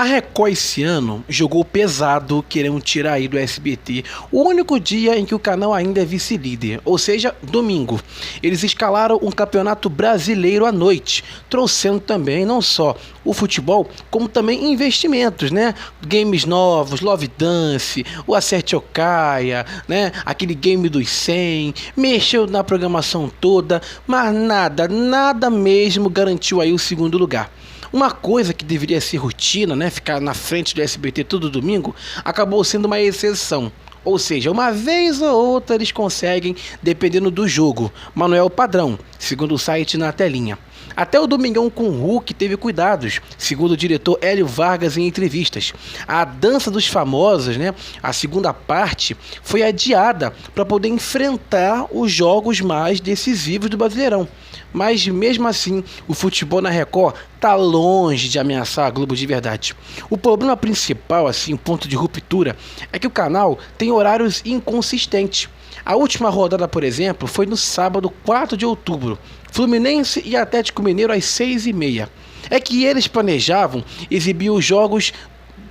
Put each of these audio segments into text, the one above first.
A Record esse ano jogou pesado querendo tirar aí do SBT o único dia em que o canal ainda é vice-líder, ou seja, domingo. Eles escalaram um campeonato brasileiro à noite, trouxendo também não só o futebol, como também investimentos, né? Games novos, Love Dance, o Acerte ou Caia, né? Aquele game dos 100, mexeu na programação toda, mas nada mesmo garantiu aí o segundo lugar. Uma coisa que deveria ser rotina, né, ficar na frente do SBT todo domingo, acabou sendo uma exceção. Ou seja, uma vez ou outra eles conseguem, dependendo do jogo, mas não é o padrão, segundo o site Na Telinha. Até o Domingão com o Hulk teve cuidados, segundo o diretor Hélio Vargas em entrevistas. A Dança dos Famosos, né, a segunda parte, foi adiada para poder enfrentar os jogos mais decisivos do Brasileirão. Mas mesmo assim, o futebol na Record tá longe de ameaçar a Globo de verdade. O problema principal, assim, o ponto de ruptura, é que o canal tem horários inconsistentes. A última rodada, por exemplo, foi no sábado 4 de outubro. Fluminense e Atlético Mineiro às 6h30. É que eles planejavam exibir os jogos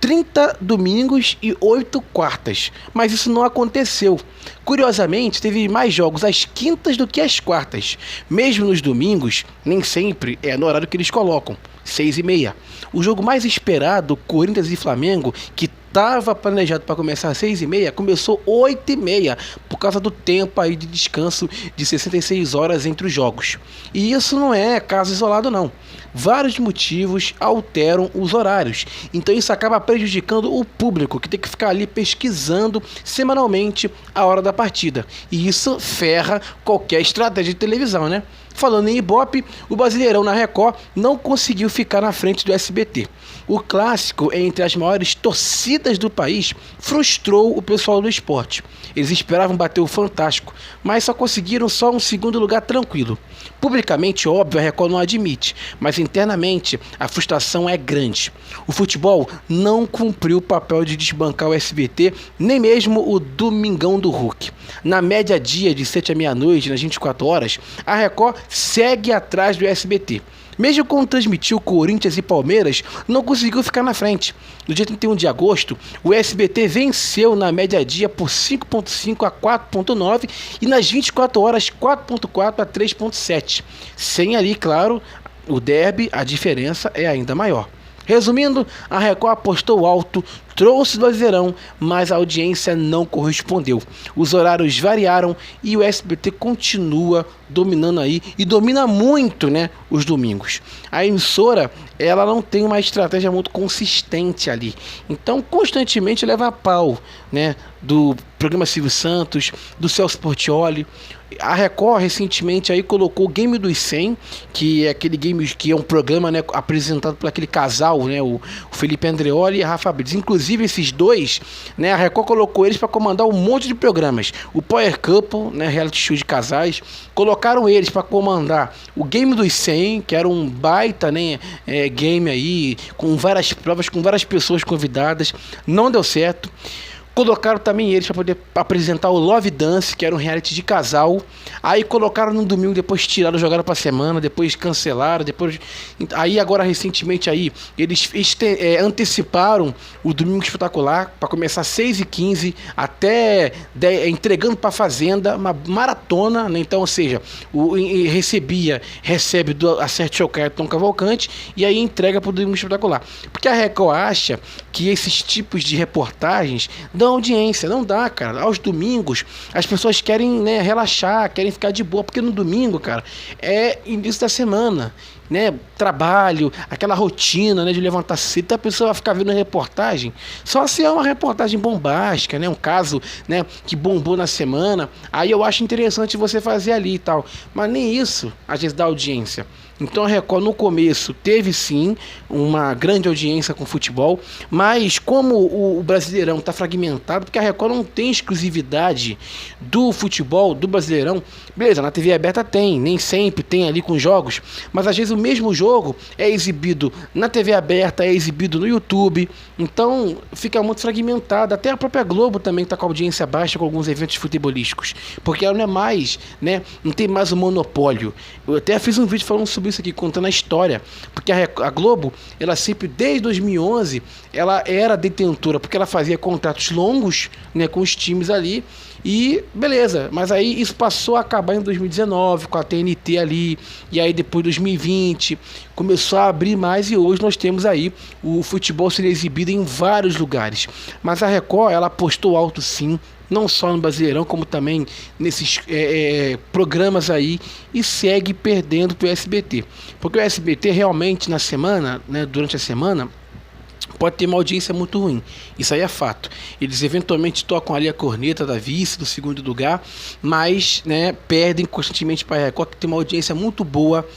30 domingos e 8 quartas, mas isso não aconteceu. Curiosamente, teve mais jogos às quintas do que às quartas. Mesmo nos domingos, nem sempre é no horário que eles colocam, 6h30. O jogo mais esperado, Corinthians e Flamengo, que estava planejado para começar às 6h30, começou 8h30, por causa do tempo aí de descanso de 66 horas entre os jogos. E isso não é caso isolado não. Vários motivos alteram os horários, então isso acaba prejudicando o público, que tem que ficar ali pesquisando semanalmente a hora da partida. E isso ferra qualquer estratégia de televisão, né? Falando em Ibope, o Brasileirão na Record não conseguiu ficar na frente do SBT. O clássico, entre as maiores torcidas do país, frustrou o pessoal do esporte. Eles esperavam bater o Fantástico, mas só conseguiram um segundo lugar tranquilo. Publicamente, óbvio, a Record não admite, mas internamente a frustração é grande. O futebol não cumpriu o papel de desbancar o SBT, nem mesmo o Domingão do Hulk. Na média dia de 7 à meia-noite, nas 24 horas, a Record segue atrás do SBT. Mesmo quando transmitiu Corinthians e Palmeiras, não conseguiu ficar na frente. No dia 31 de agosto, o SBT venceu na média dia por 5,5 a 4,9 e nas 24 horas 4,4 a 3,7. Sem ali, claro, o derby, a diferença é ainda maior. Resumindo, a Record apostou alto, trouxe do Brasileirão, mas a audiência não correspondeu. Os horários variaram e o SBT continua dominando aí, e domina muito, né, os domingos. A emissora, ela não tem uma estratégia muito consistente ali, então constantemente leva a pau, né, do programa Silvio Santos, do Celso Portiolli. A Record recentemente aí colocou o Game dos 100, que é aquele game que é um programa, né, apresentado por aquele casal, né, o Felipe Andreoli e a Rafa Brits. Inclusive esses dois, né, a Record colocou eles para comandar um monte de programas. O Power Couple, né, reality show de casais, colocaram eles para comandar o Game dos 100, que era um baita, né, game aí com várias provas, com várias pessoas convidadas. Não deu certo. Colocaram também eles para poder apresentar o Love Dance, que era um reality de casal. Aí colocaram no domingo, depois tiraram, jogaram para semana, depois cancelaram, depois... Aí agora recentemente aí eles anteciparam o Domingo Espetacular para começar às 6h15 até entregando para a Fazenda, uma maratona, né? Então, ou seja, recebe do Acerte ou Caia, Tom Cavalcante, e aí entrega para o Domingo Espetacular. Porque a Record acha que esses tipos de reportagens dão audiência. Não dá, cara. Aos domingos as pessoas querem, né, relaxar, querem ficar de boa, porque no domingo, cara, é início da semana, né, trabalho, aquela rotina, né, de levantar cedo, então a pessoa vai ficar vendo reportagem, só se é uma reportagem bombástica, né, um caso, né, que bombou na semana, aí eu acho interessante você fazer ali e tal, mas nem isso às vezes dá audiência. Então a Record no começo teve sim uma grande audiência com futebol, mas como o Brasileirão está fragmentado, porque a Record não tem exclusividade do futebol do Brasileirão, beleza, na TV aberta tem, nem sempre tem ali com jogos, mas às vezes o mesmo jogo é exibido na TV aberta, é exibido no YouTube, então fica muito fragmentado. Até a própria Globo também está com a audiência baixa com alguns eventos futebolísticos, porque ela não é mais, né, não tem mais o monopólio. Eu até fiz um vídeo falando sobre isso aqui, contando a história, porque a Globo, ela sempre, desde 2011, ela era detentora, porque ela fazia contratos longos, né, com os times ali, e beleza, mas aí isso passou a acabar em 2019 com a TNT ali, e aí depois 2020 começou a abrir mais, e hoje nós temos aí o futebol sendo exibido em vários lugares. Mas a Record, ela apostou alto sim, não só no Brasileirão, como também nesses programas aí, e segue perdendo para o SBT, porque o SBT realmente na semana, né, durante a semana, pode ter uma audiência muito ruim, isso aí é fato. Eles eventualmente tocam ali a corneta da vice, do segundo lugar, mas, né, perdem constantemente para a Record, que tem uma audiência muito boa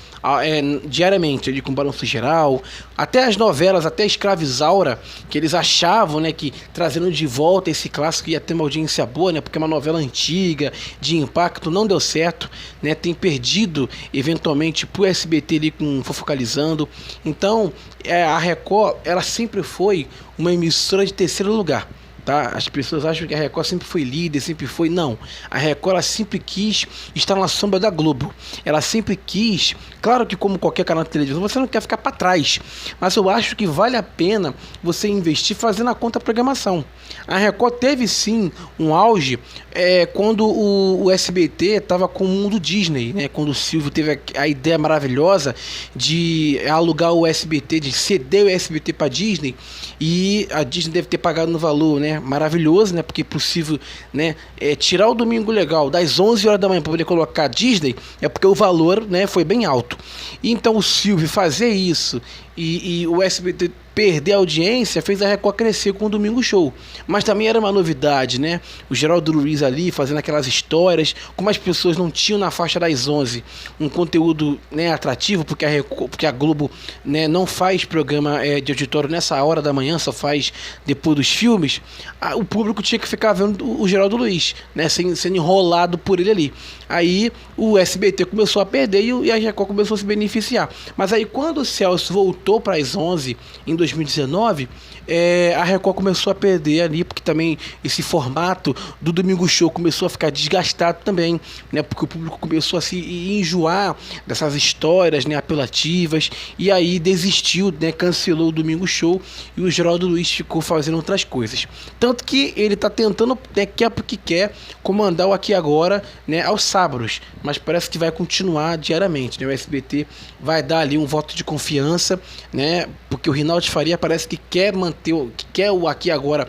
diariamente, ali com Balanço Geral, até as novelas, até Escravizaura, que eles achavam, né, que trazendo de volta esse clássico ia ter uma audiência boa, né, porque é uma novela antiga, de impacto, não deu certo, né, tem perdido eventualmente pro SBT ali com Fofocalizando. Então, a Record, ela sempre foi uma emissora de terceiro lugar. Tá? As pessoas acham que a Record sempre foi líder, sempre foi. Não. A Record, ela sempre quis estar na sombra da Globo. Ela sempre quis. Claro que, como qualquer canal de televisão, você não quer ficar para trás. Mas eu acho que vale a pena você investir fazendo a conta programação. A Record teve sim um auge quando o SBT estava com o mundo Disney, né? Quando o Silvio teve a ideia maravilhosa de alugar o SBT, de ceder o SBT para Disney, e a Disney deve ter pagado no valor, né, maravilhoso, né? Porque é possível, né, tirar o Domingo Legal das 11 horas da manhã para poder colocar Disney, é porque o valor, né, foi bem alto. E então o Silvio fazer isso e o SBT perder a audiência fez a Record crescer com o Domingo Show. Mas também era uma novidade, né? O Geraldo Luiz ali fazendo aquelas histórias, como as pessoas não tinham na faixa das 11 um conteúdo, né, atrativo, porque a Globo, né, não faz programa de auditório nessa hora da manhã, só faz depois dos filmes. O público tinha que ficar vendo o Geraldo Luiz, né, sendo enrolado por ele ali. Aí o SBT começou a perder e a Record começou a se beneficiar. Mas aí quando o Celso voltou para as 11 em 2019, a Record começou a perder ali, porque também esse formato do Domingo Show começou a ficar desgastado também, né, porque o público começou a se enjoar dessas histórias, né, apelativas, e aí desistiu, né, cancelou o Domingo Show, e o Geraldo Luiz ficou fazendo outras coisas. Tanto que ele está tentando, né, quer porque quer, comandar o Aqui Agora, né, aos sábados, mas parece que vai continuar diariamente, né? O SBT vai dar ali um voto de confiança, né, porque o Rinaldo Faria parece que quer manter, que quer o Aqui Agora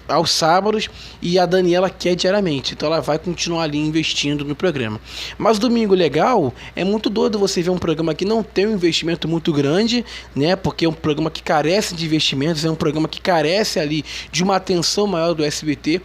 aos sábados, e a Daniela quer diariamente, então ela vai continuar ali investindo no programa. Mas o Domingo Legal é muito doido você ver um programa que não tem um investimento muito grande, né, porque é um programa que carece de investimentos, é um programa que carece ali de uma atenção maior do SBT,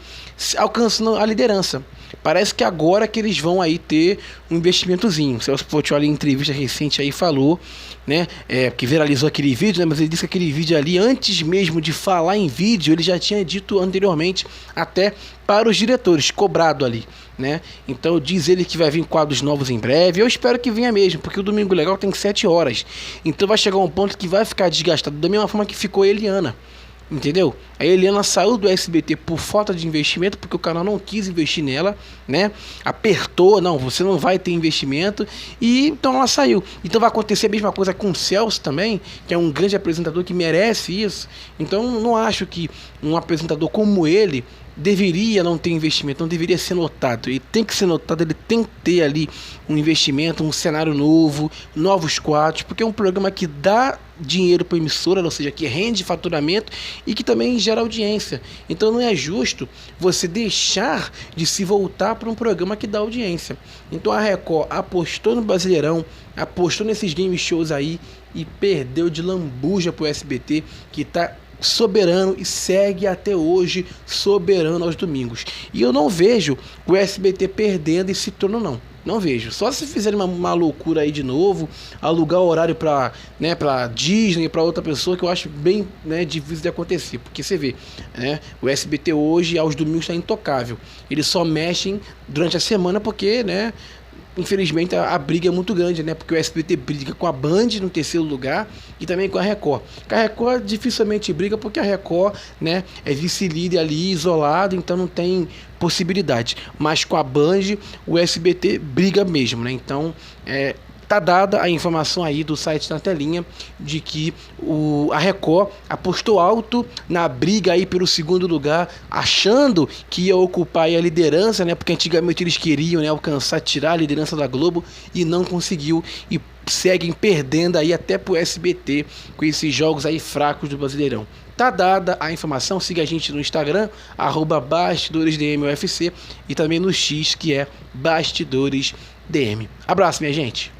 alcançando a liderança. Parece que agora que eles vão aí ter um investimentozinho. O Celso Portiolli, em entrevista recente aí, falou, né, que viralizou aquele vídeo, né, mas ele disse que aquele vídeo ali, antes mesmo de falar em vídeo, ele já tinha dito anteriormente até para os diretores, cobrado ali, né? Então diz ele que vai vir quadros novos em breve. Eu espero que venha mesmo, porque o Domingo Legal tem 7 horas. Então vai chegar um ponto que vai ficar desgastado, da mesma forma que ficou a Eliana. Entendeu? A Eliana saiu do SBT por falta de investimento, porque o canal não quis investir nela, né? Apertou, não, você não vai ter investimento, e então ela saiu. Então vai acontecer a mesma coisa com o Celso também, que é um grande apresentador que merece isso. Então não acho que um apresentador como ele deveria não ter investimento, não deveria ser notado. Ele tem que ser notado, ele tem que ter ali um investimento, um cenário novo, novos quadros, porque é um programa que dá dinheiro para a emissora, ou seja, que rende faturamento e que também gera audiência. Então não é justo você deixar de se voltar para um programa que dá audiência. Então a Record apostou no Brasileirão, apostou nesses game shows aí e perdeu de lambuja para o SBT, que está soberano e segue até hoje soberano aos domingos. E eu não vejo o SBT perdendo esse turno, não vejo. Só se fizerem uma loucura aí de novo, alugar o horário para, né, para Disney, para outra pessoa, que eu acho bem, né, difícil de acontecer, porque você vê, né, o SBT hoje aos domingos está intocável. Eles só mexem durante a semana porque, né, infelizmente a briga é muito grande, né? Porque o SBT briga com a Band no terceiro lugar e também com a Record. A Record dificilmente briga porque a Record, né, é vice-líder ali, isolado, então não tem possibilidade. Mas com a Band, o SBT briga mesmo, né? Então, tá dada a informação aí do site na telinha de que a Record apostou alto na briga aí pelo segundo lugar, achando que ia ocupar aí a liderança, né? Porque antigamente eles queriam, né, alcançar, tirar a liderança da Globo e não conseguiu e seguem perdendo aí até pro SBT com esses jogos aí fracos do Brasileirão. Tá dada a informação, siga a gente no Instagram, @BastidoresDMUFC e também no X, que é BastidoresDM. Abraço, minha gente!